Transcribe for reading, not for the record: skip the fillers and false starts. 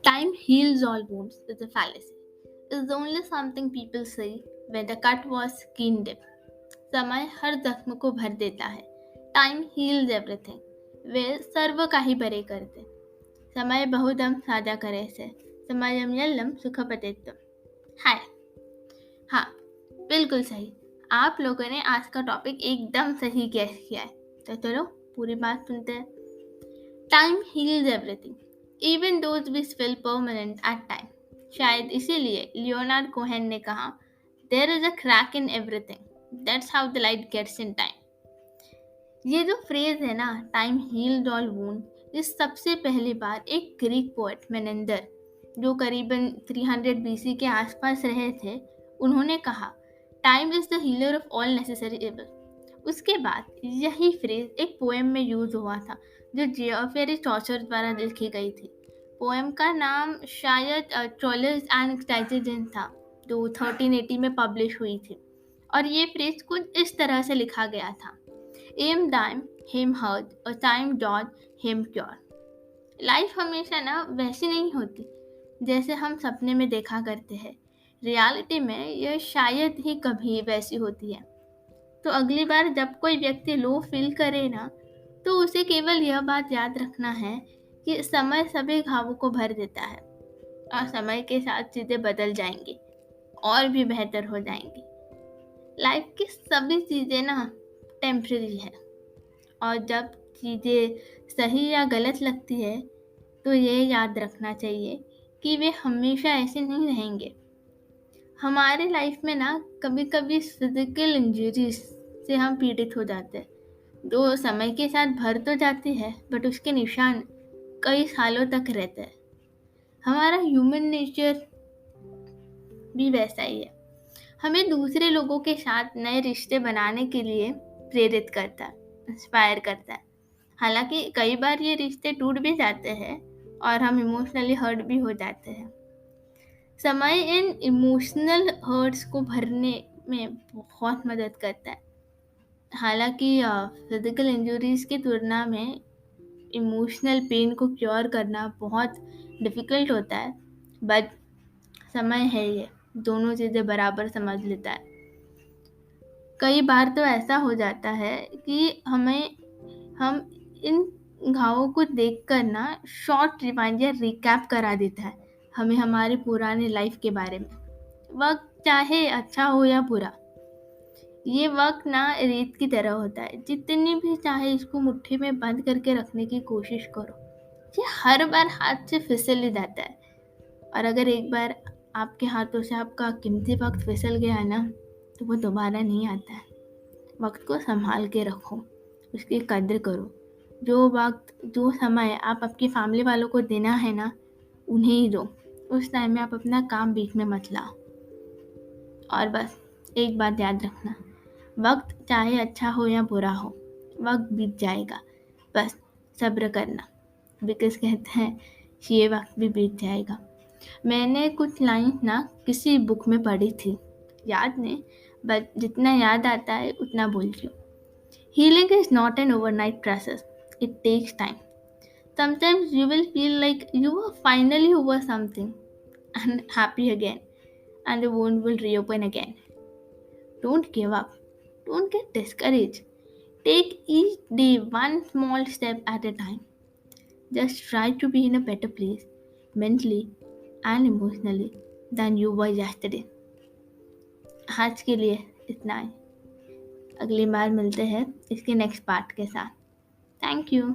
Time heals all wounds is a fallacy. It's only something people say when the cut was skinned deep. समय हर जख्म को भर देता है. Time heals everything. वे सर्व काही बरे करते. समय बहुदम साजा करे से. समयम यल्लम सुखपतेत्तम. हाय. हाँ, बिल्कुल सही. आप लोगों ने आज का टॉपिक एकदम सही गैस किया है. तो चलो पूरी बात सुनते हैं. Time heals everything, even those which feel permanent at time. शायद इसीलिए लियोनार्ड कोहेन ने कहा, there is a crack in everything, that's how the light gets in time. ये जो फ्रेज है ना, टाइम हील्ड ऑल वुंड, ये सबसे पहली बार एक ग्रीक पोएट मेनेंडर, जो करीबन 300 बीसी के आसपास रहे थे, उन्होंने कहा, time is the healer of all necessary evil. उसके बाद यही फ्रेज एक पोएम में यूज हुआ था, जो जियोफेरी चौसर द्वारा लिखी गई थी. पोएम का नाम शायद ट्रोलर्स एंड ट्रेजेडियन था, जो 1380 में पब्लिश हुई थी. और ये फ्रेज कुछ इस तरह से लिखा गया था, एम डाइम हिम हर्ड और time dot him cure. Life हमेशा ना वैसी नहीं होती जैसे हम सपने में देखा करते हैं. रियलिटी में यह शायद ही कभी वैसी होती है. तो अगली बार जब कोई व्यक्ति लो फील करे ना, तो उसे केवल यह बात याद रखना है कि समय सभी घावों को भर देता है, और समय के साथ चीज़ें बदल जाएंगी और भी बेहतर हो जाएंगी. लाइफ की सभी चीज़ें ना टेम्पररी है, और जब चीज़ें सही या गलत लगती है तो ये याद रखना चाहिए कि वे हमेशा ऐसे नहीं रहेंगे. हमारे लाइफ में ना कभी कभी फिजिकल इंजरीज से हम पीड़ित हो जाते हैं, जो समय के साथ भर तो जाती है, बट उसके निशान कई सालों तक रहते हैं. हमारा ह्यूमन नेचर भी वैसा ही है. हमें दूसरे लोगों के साथ नए रिश्ते बनाने के लिए प्रेरित करता है, इंस्पायर करता है. हालांकि कई बार ये रिश्ते टूट भी जाते हैं और हम इमोशनली हर्ट भी हो जाते हैं. समय इन इमोशनल हर्ट्स को भरने में बहुत मदद करता है. हालांकि फिजिकल इंजरीज की तुलना में इमोशनल पेन को क्योर करना बहुत डिफ़िकल्ट होता है, बट समय है ये दोनों चीज़ें बराबर समझ लेता है. कई बार तो ऐसा हो जाता है कि हम इन घावों को देखकर ना शॉर्ट रिवाइंड या रिकैप करा देता है हमें हमारी पुरानी लाइफ के बारे में. वक्त चाहे अच्छा हो या बुरा, ये वक्त ना रेत की तरह होता है. जितनी भी चाहे इसको मुट्ठी में बंद करके रखने की कोशिश करो, ये हर बार हाथ से फिसल ही जाता है. और अगर एक बार आपके हाथों से आपका कीमती वक्त फिसल गया ना, तो वो दोबारा नहीं आता है. वक्त को संभाल के रखो, उसकी कद्र करो. जो वक्त, जो समय आप आपकी फैमिली वालों को देना है ना, उन्हें ही दो. उस टाइम में आप अपना काम बीच में मत लाओ. और बस एक बात याद रखना, वक्त चाहे अच्छा हो या बुरा हो, वक्त बीत जाएगा. बस सब्र करना, बिकॉज कहते हैं ये वक्त भी बीत जाएगा. मैंने कुछ लाइन ना किसी बुक में पढ़ी थी, याद नहीं, बट जितना याद आता है उतना बोल रही हूँ. Healing is not an overnight process. It takes time. Sometimes you will feel like you are finally over something and happy again, and the wound will reopen again. Don't give up. Don't get discouraged. Take each day one small step at a time. Just try to be in a better place, mentally and emotionally, than you were yesterday. आज के लिए इतना ही. अगली बार मिलते हैं इसके next part के साथ. Thank you.